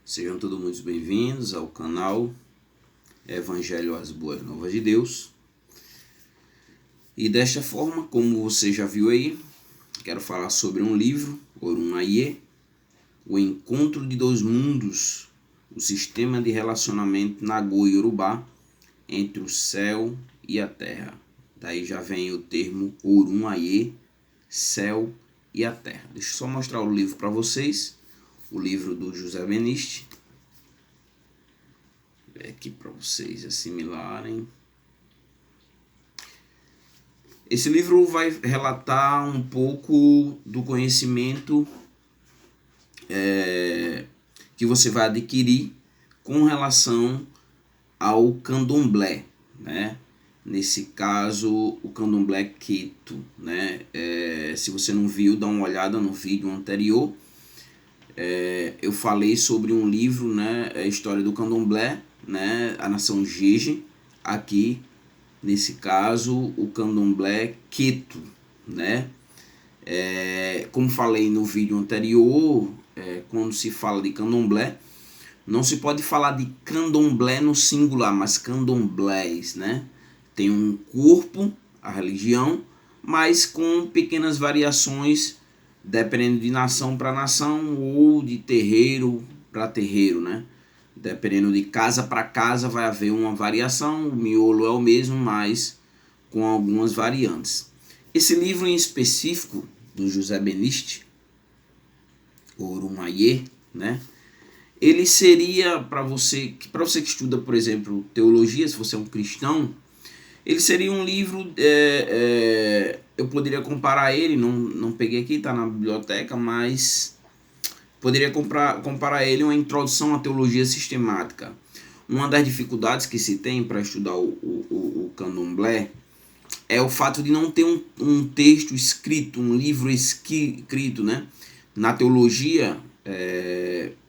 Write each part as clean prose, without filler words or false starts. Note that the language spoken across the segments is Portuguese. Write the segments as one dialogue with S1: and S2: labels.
S1: Sejam todos muito bem-vindos ao canal Evangelho às Boas Novas de Deus. E desta forma, como você já viu aí, quero falar sobre um livro, Orun Aye, O Encontro de Dois Mundos, o sistema de relacionamento Nagô-Yorubá entre o céu e a terra. Daí já vem o termo Orun Aye, céu e a terra. Deixa eu só mostrar o livro para vocês. O livro do José Beniste. Vou ver aqui para vocês assimilarem. Esse livro vai relatar um pouco do conhecimento que você vai adquirir com relação ao candomblé, né? Nesse caso, o candomblé queto, né? Se você não viu, dá uma olhada no vídeo anterior. Eu falei sobre um livro, né, a história do candomblé, né, a nação Jeje, aqui nesse caso o candomblé queto, né. Como falei no vídeo anterior, quando se fala de candomblé, não se pode falar de candomblé no singular, mas candomblés, né. Tem um corpo, a religião, mas com pequenas variações, dependendo de nação para nação ou de terreiro para terreiro, né? Dependendo de casa para casa vai haver uma variação, o miolo é o mesmo, mas com algumas variantes. Esse livro em específico, do José Beniste, Orun Aye, né? Ele seria para você que estuda, por exemplo, teologia, se você é um cristão, ele seria um livro, eu poderia comparar ele, não peguei aqui, está na biblioteca, mas poderia comparar ele a uma introdução à teologia sistemática. Uma das dificuldades que se tem para estudar o candomblé é o fato de não ter um texto escrito, um livro escrito, né? Na teologia,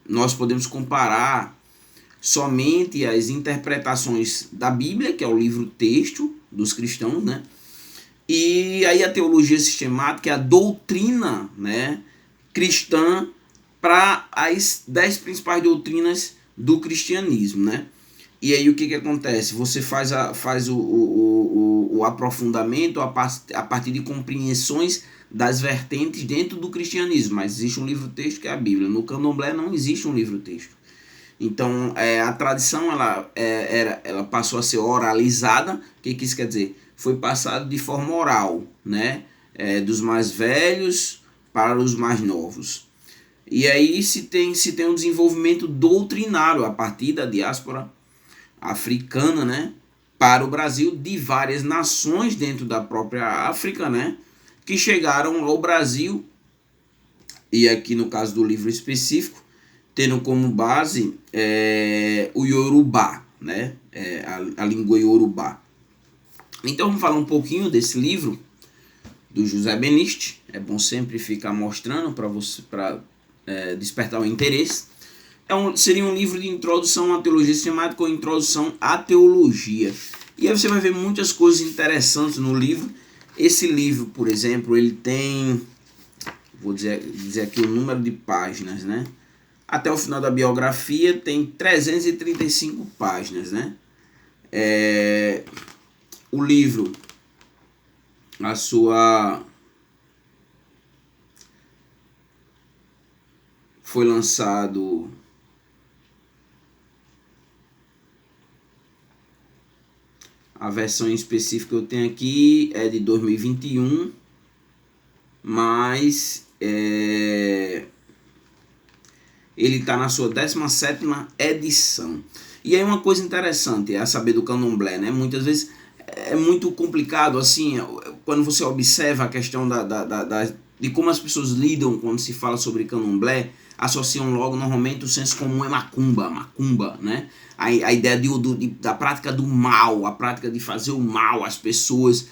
S1: nós podemos comparar somente as interpretações da Bíblia, que é o livro-texto dos cristãos, né? E aí a teologia sistemática é a doutrina, né, cristã para as 10 principais doutrinas do cristianismo, né? E aí o que acontece? Você faz o aprofundamento a partir de compreensões das vertentes dentro do cristianismo, mas existe um livro-texto que é a Bíblia. No candomblé não existe um livro-texto. Então, a tradição ela passou a ser oralizada. O que isso quer dizer? Foi passado de forma oral, né? Dos mais velhos para os mais novos. E aí se tem um desenvolvimento doutrinário a partir da diáspora africana, né? Para o Brasil, de várias nações dentro da própria África, né? Que chegaram ao Brasil, e aqui no caso do livro específico, tendo como base o Yorubá, né? A língua Yorubá. Então vamos falar um pouquinho desse livro do José Beniste. É bom sempre ficar mostrando para você, para despertar o interesse. Seria um livro de introdução à teologia sistemática ou introdução à teologia. E aí você vai ver muitas coisas interessantes no livro. Esse livro, por exemplo, ele tem, vou dizer aqui o número de páginas, né? Até o final da biografia tem 335 páginas, né? O livro, foi lançado a versão específica que eu tenho aqui é de 2021, mas ele está na sua 17ª edição. E aí uma coisa interessante é a saber do candomblé, né? Muitas vezes é muito complicado, assim, quando você observa a questão de como as pessoas lidam quando se fala sobre candomblé, associam logo normalmente o senso comum é macumba, né? A ideia da prática do mal, a prática de fazer o mal às pessoas,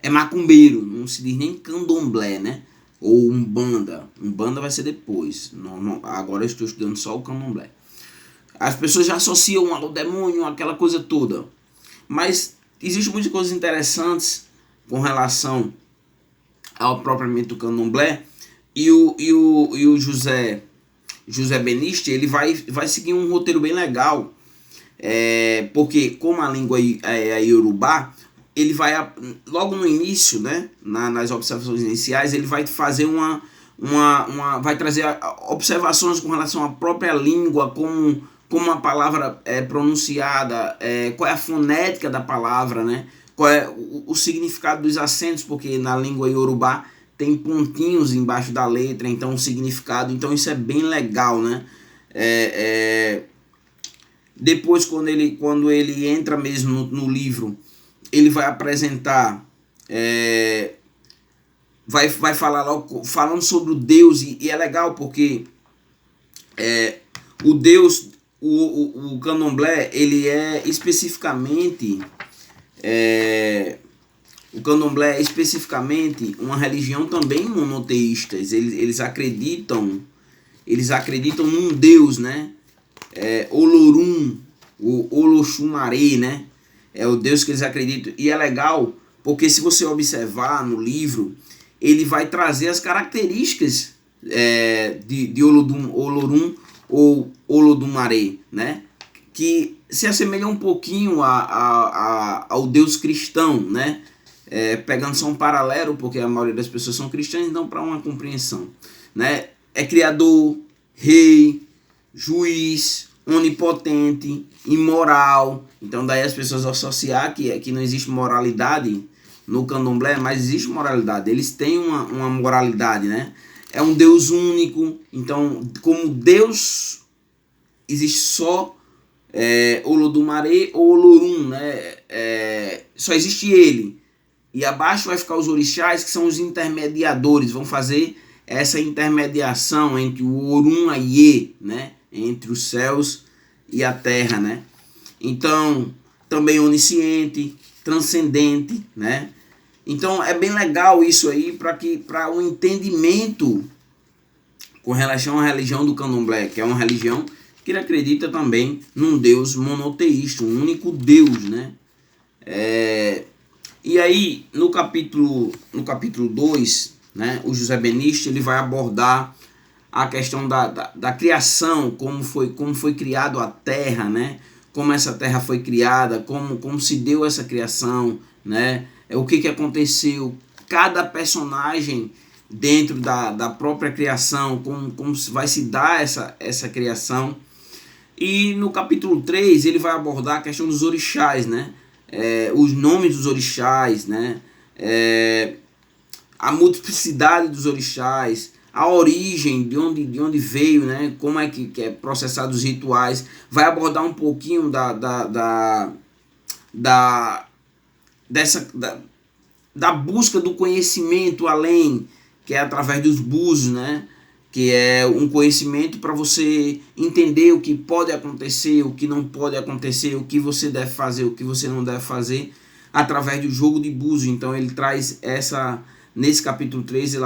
S1: é macumbeiro, não se diz nem candomblé, né? Ou umbanda vai ser depois, agora eu estou estudando só o candomblé. As pessoas já associam ao demônio, aquela coisa toda, mas existem muitas coisas interessantes com relação ao propriamente do candomblé, e o José José Beniste, ele vai seguir um roteiro bem legal, porque como a língua é Yorubá, ele vai, logo no início, né, nas observações iniciais, ele vai fazer vai trazer observações com relação à própria língua, como a palavra é pronunciada, qual é a fonética da palavra, né, qual é o significado dos acentos, porque na língua Yorubá tem pontinhos embaixo da letra, então o significado, então isso é bem legal, né? Depois, quando ele entra mesmo no livro, ele vai apresentar, vai falar logo, falando sobre o Deus, e é legal porque o Deus, o candomblé, ele é especificamente, o candomblé é especificamente uma religião também monoteísta. Eles acreditam num Deus, né? Olorum, o Oloxumaré, né? É o Deus que eles acreditam. E é legal porque, se você observar no livro, ele vai trazer as características de Olorum ou Olodumaré, né? Que se assemelha um pouquinho ao Deus cristão, né? Pegando só um paralelo, porque a maioria das pessoas são cristãs, então para uma compreensão, né? É criador, rei, juiz, onipotente, imoral. Então daí as pessoas associar que não existe moralidade no candomblé, mas existe moralidade. Eles têm uma moralidade, né? É um Deus único. Então, como Deus existe só Olodumaré ou Olorum, né? Só existe ele. E abaixo vai ficar os orixás, que são os intermediadores, vão fazer essa intermediação entre o Orum Aie, né? Entre os céus e a terra, né? Então, também onisciente, transcendente, né? Então, é bem legal isso aí para um entendimento com relação à religião do candomblé, que é uma religião que ele acredita também num Deus monoteísta, um único Deus, né? E aí, no capítulo 2, né, o José Beniste, ele vai abordar a questão da criação, como foi criado a terra, né? Como essa terra foi criada, como se deu essa criação, né? O que aconteceu, cada personagem dentro da própria criação, como vai se dar essa criação. E no capítulo 3 ele vai abordar a questão dos orixás, né? Os nomes dos orixás, né? A multiplicidade dos orixás, a origem, de onde veio, né? Como é que é processado os rituais. Vai abordar um pouquinho da busca do conhecimento além, que é através dos búzios, né? Que é um conhecimento para você entender o que pode acontecer, o que não pode acontecer, o que você deve fazer, o que você não deve fazer, através do jogo de búzios. Então ele traz nesse capítulo 3, ele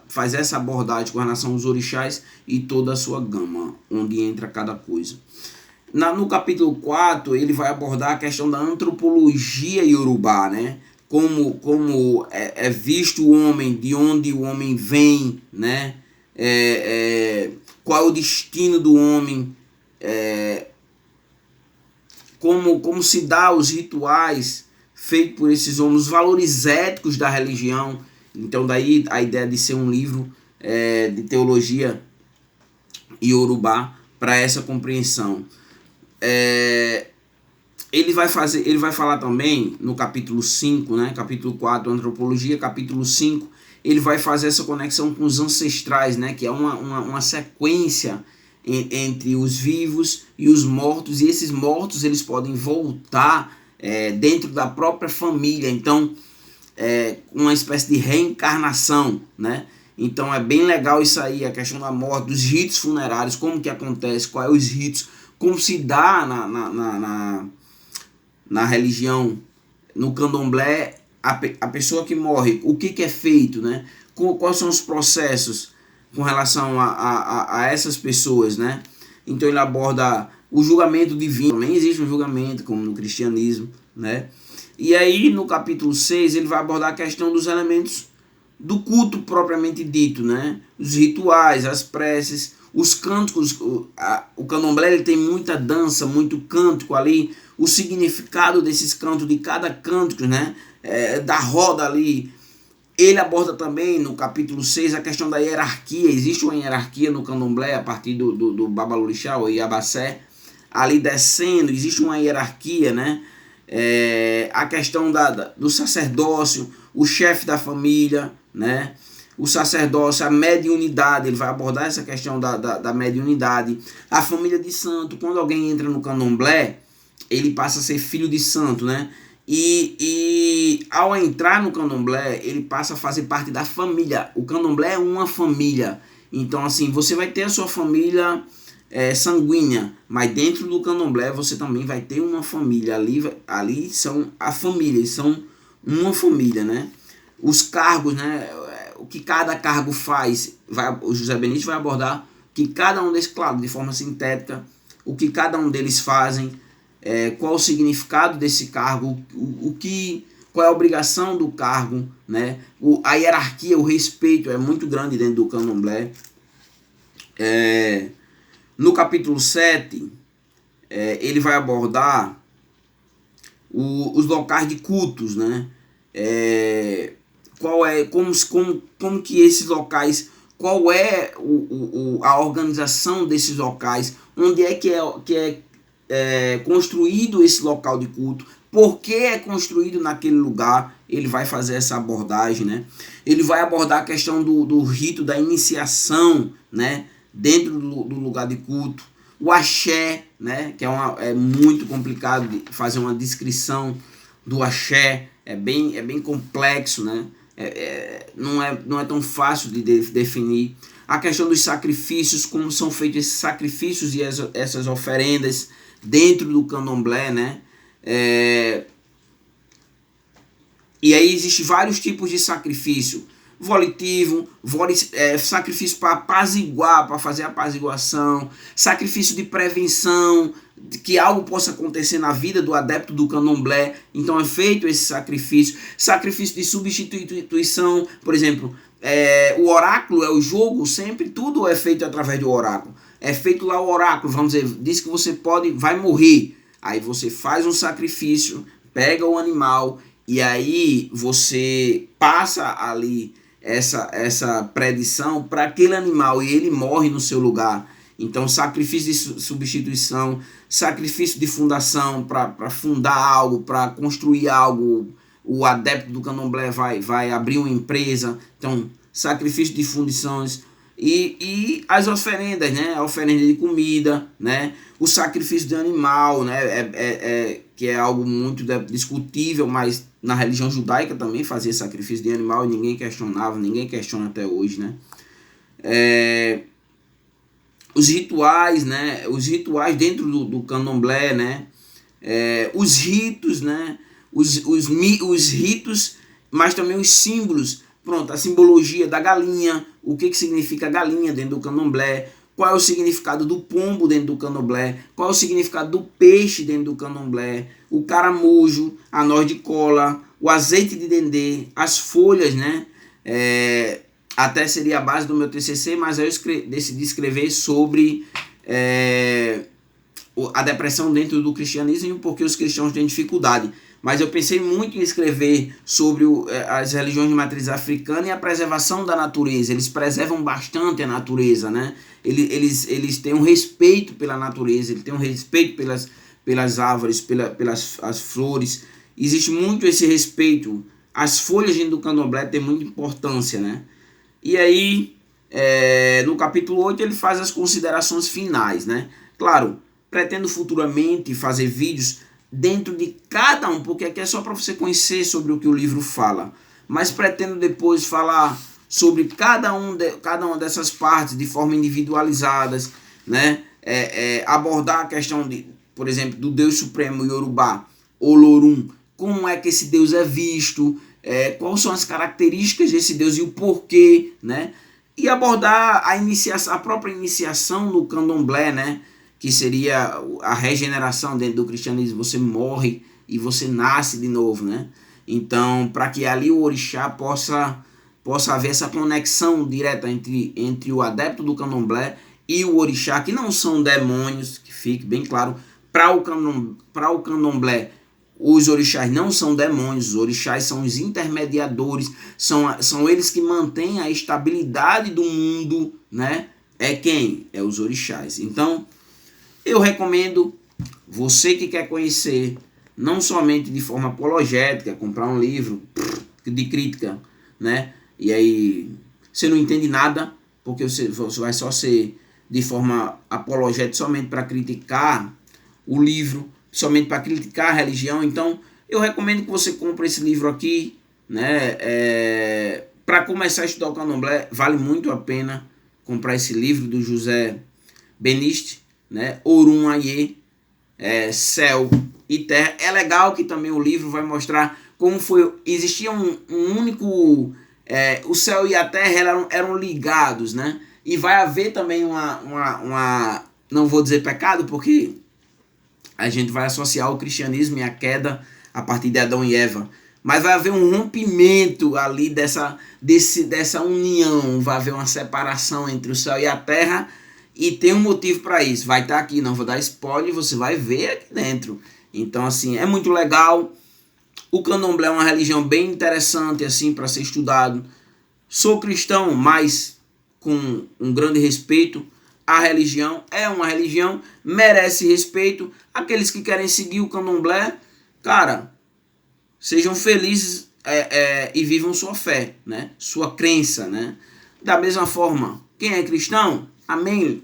S1: faz essa abordagem com relação aos orixás e toda a sua gama, onde entra cada coisa. No capítulo 4, ele vai abordar a questão da antropologia iorubá, né? Como é visto o homem, de onde o homem vem, né? Qual é o destino do homem, como se dá os rituais feitos por esses homens, os valores éticos da religião. Então daí a ideia de ser um livro de teologia iorubá para essa compreensão. Ele vai falar também no capítulo 5, né? Capítulo 4, antropologia, capítulo 5, ele vai fazer essa conexão com os ancestrais, né? Que é uma sequência entre os vivos e os mortos, e esses mortos eles podem voltar dentro da própria família. Então, uma espécie de reencarnação, né? Então é bem legal isso aí, a questão da morte, dos ritos funerários, como que acontece, quais os ritos, como se dá na religião, no candomblé, a pessoa que morre, o que é feito, né? Quais são os processos com relação a essas pessoas, né? Então ele aborda o julgamento divino, também existe um julgamento, como no cristianismo, né? E aí no capítulo 6 ele vai abordar a questão dos elementos do culto propriamente dito, né? Os rituais, as preces, os cânticos. O candomblé ele tem muita dança, muito cântico ali, o significado desses cantos, de cada cântico, né? Da roda ali. Ele aborda também no capítulo 6 a questão da hierarquia. Existe uma hierarquia no candomblé a partir do Babalorixá, ou Iabacé, ali descendo, existe uma hierarquia, né? A questão do sacerdócio, o chefe da família, né? O sacerdócio, a mediunidade, ele vai abordar essa questão da mediunidade. A família de santo, quando alguém entra no candomblé, ele passa a ser filho de santo, né? E ao entrar no candomblé, ele passa a fazer parte da família. O candomblé é uma família. Então, assim, você vai ter a sua família sanguínea, mas dentro do candomblé você também vai ter uma família. Ali são a família, eles são uma família, né? Os cargos, né? O que cada cargo faz, o José Benício vai abordar o que cada um deles, claro, de forma sintética, o que cada um deles fazem, qual o significado desse cargo, qual é a obrigação do cargo, né? A hierarquia, o respeito é muito grande dentro do candomblé. No capítulo 7, ele vai abordar os locais de cultos, né? Como que esses locais, qual é a organização desses locais, onde é que é construído esse local de culto, por que é construído naquele lugar. Ele vai fazer essa abordagem, né? Ele vai abordar a questão do rito da iniciação, né? Dentro do lugar de culto. O axé, né? Que é muito complicado de fazer uma descrição do axé, é bem complexo, né? Não é tão fácil de definir. A questão dos sacrifícios, como são feitos esses sacrifícios e essas oferendas dentro do candomblé, né? E aí existem vários tipos de sacrifício. Volitivo, sacrifício para apaziguar, para fazer apaziguação, sacrifício de prevenção, de que algo possa acontecer na vida do adepto do candomblé, então é feito esse sacrifício. Sacrifício de substituição, por exemplo, o oráculo é o jogo, sempre tudo é feito através do oráculo. É feito lá o oráculo, vamos dizer, diz que você vai morrer, aí você faz um sacrifício, pega o animal e aí você passa ali essa predição para aquele animal e ele morre no seu lugar. Então, sacrifício de substituição, sacrifício de fundação para fundar algo, para construir algo. O adepto do candomblé vai abrir uma empresa. Então, sacrifício de fundições e as oferendas, né? A oferenda de comida, né? O sacrifício de animal, né? Que é algo muito discutível, mas na religião judaica também fazia sacrifício de animal e ninguém questionava, ninguém questiona até hoje, né? Os rituais, né? Os rituais dentro do candomblé, né? Os ritos, né? Os ritos, mas também os símbolos. Pronto, a simbologia da galinha, o que significa galinha dentro do candomblé, qual é o significado do pombo dentro do candomblé, qual é o significado do peixe dentro do candomblé, o caramujo, a noz de cola, o azeite de dendê, as folhas, né? Até seria a base do meu TCC, mas eu decidi escrever sobre a depressão dentro do cristianismo e porque os cristãos têm dificuldade. Mas eu pensei muito em escrever sobre as religiões de matriz africana e a preservação da natureza. Eles preservam bastante a natureza, né? Eles têm um respeito pela natureza, eles têm um respeito pelas árvores, pelas as flores. Existe muito esse respeito. As folhas do candomblé têm muita importância, né? E aí, no capítulo 8, ele faz as considerações finais, né? Claro, pretendo futuramente fazer vídeos dentro de cada um, porque aqui é só para você conhecer sobre o que o livro fala, mas pretendo depois falar sobre cada uma dessas partes de forma individualizadas, né? Abordar a questão por exemplo, do Deus Supremo Yorubá, Olorum, como é que esse Deus é visto, quais são as características desse Deus e o porquê, né? E abordar a própria iniciação no candomblé, né? Que seria a regeneração dentro do cristianismo. Você morre e você nasce de novo, né? Então, para que ali o orixá possa possa haver essa conexão direta entre o adepto do candomblé e o orixá, que não são demônios, que fique bem claro. Para o candomblé, os orixás não são demônios, os orixás são os intermediadores, são eles que mantêm a estabilidade do mundo, né? É quem? É os orixás. Então, eu recomendo você que quer conhecer, não somente de forma apologética, comprar um livro de crítica, né? E aí você não entende nada, porque você vai só ser de forma apologética somente para criticar o livro, somente para criticar a religião. Então eu recomendo que você compre esse livro aqui, né? Para começar a estudar o candomblé, vale muito a pena comprar esse livro do José Beniste, né? Orum Ayê, Céu e Terra. É legal que também o livro vai mostrar como foi, existia um único, o céu e a terra eram ligados, né? E vai haver também uma não vou dizer pecado, porque a gente vai associar o cristianismo e a queda a partir de Adão e Eva, mas vai haver um rompimento ali dessa união, vai haver uma separação entre o céu e a terra, e tem um motivo para isso, vai estar aqui, não vou dar spoiler, você vai ver aqui dentro. Então assim, é muito legal. O candomblé é uma religião bem interessante assim para ser estudado. Sou cristão, mas com um grande respeito. A religião é uma religião, merece respeito. Aqueles que querem seguir o candomblé, cara, sejam felizes e vivam sua fé, né? Sua crença, né? Da mesma forma, quem é cristão, amém,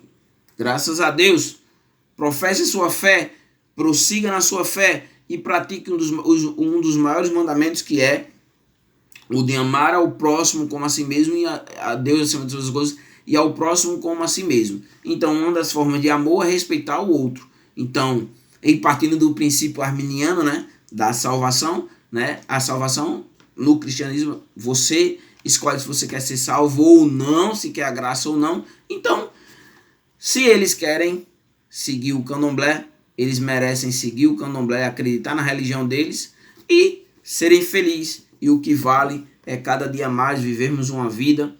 S1: graças a Deus, professe sua fé, prossiga na sua fé e pratique um dos maiores mandamentos, que é o de amar ao próximo como a si mesmo e a Deus acima de todas as coisas, e ao próximo como a si mesmo. Então, uma das formas de amor é respeitar o outro. Então, e partindo do princípio arminiano, né, da salvação, né, a salvação no cristianismo, você escolhe se você quer ser salvo ou não, se quer a graça ou não. Então, se eles querem seguir o candomblé, eles merecem seguir o candomblé, acreditar na religião deles e serem felizes. E o que vale é cada dia mais vivermos uma vida,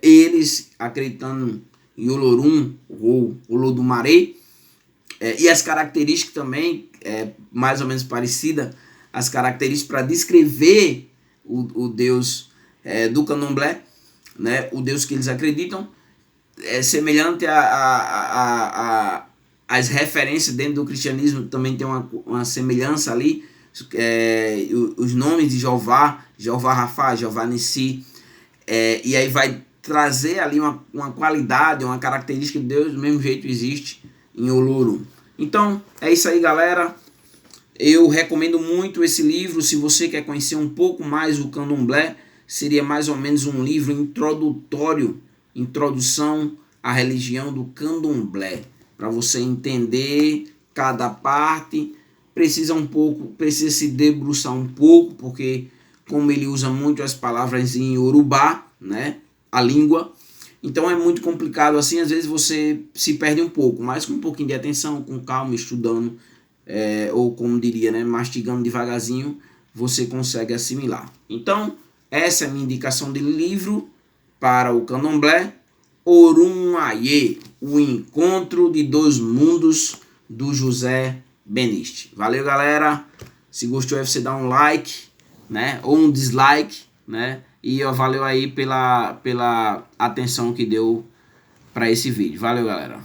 S1: eles acreditando em Olorum ou Olodumaré, e as características também, mais ou menos parecida, as características para descrever o Deus do candomblé, né, o Deus que eles acreditam, semelhante as referências dentro do cristianismo, também tem uma semelhança ali. Os nomes de Jeová, Jeová Rafá, Jeová Nissi, e aí vai trazer ali uma qualidade, uma característica de Deus, do mesmo jeito existe em Olorum. Então é isso aí, galera. Eu recomendo muito esse livro. Se você quer conhecer um pouco mais o candomblé, seria mais ou menos um livro introdutório, introdução à religião do candomblé, para você entender cada parte. Precisa se debruçar um pouco, porque como ele usa muito as palavras em Yorubá, né, a língua, então é muito complicado assim, às vezes você se perde um pouco, mas com um pouquinho de atenção, com calma, estudando, ou como diria, né, mastigando devagarzinho, você consegue assimilar. Então, essa é a minha indicação de livro para o candomblé, Orum Ayê, o encontro de dois mundos, do José Beniste. Valeu, galera. Se gostou, você dá um like, né, ou um dislike, né, e valeu aí pela atenção que deu para esse vídeo. Valeu, galera.